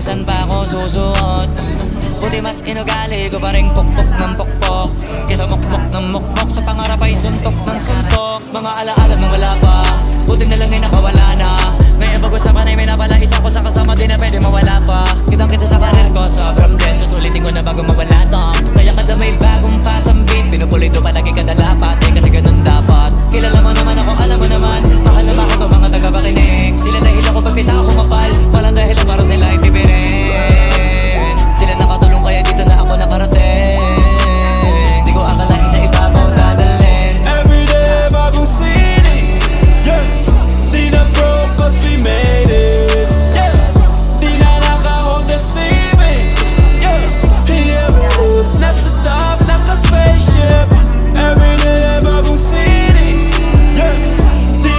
saan pa ako susuot. Buti mas inugali ko pa rin pukpok ng pukpok kesa mukmok ng mukmok. Sa pangarap ay suntok ng suntok. Mga alaala nang wala pa,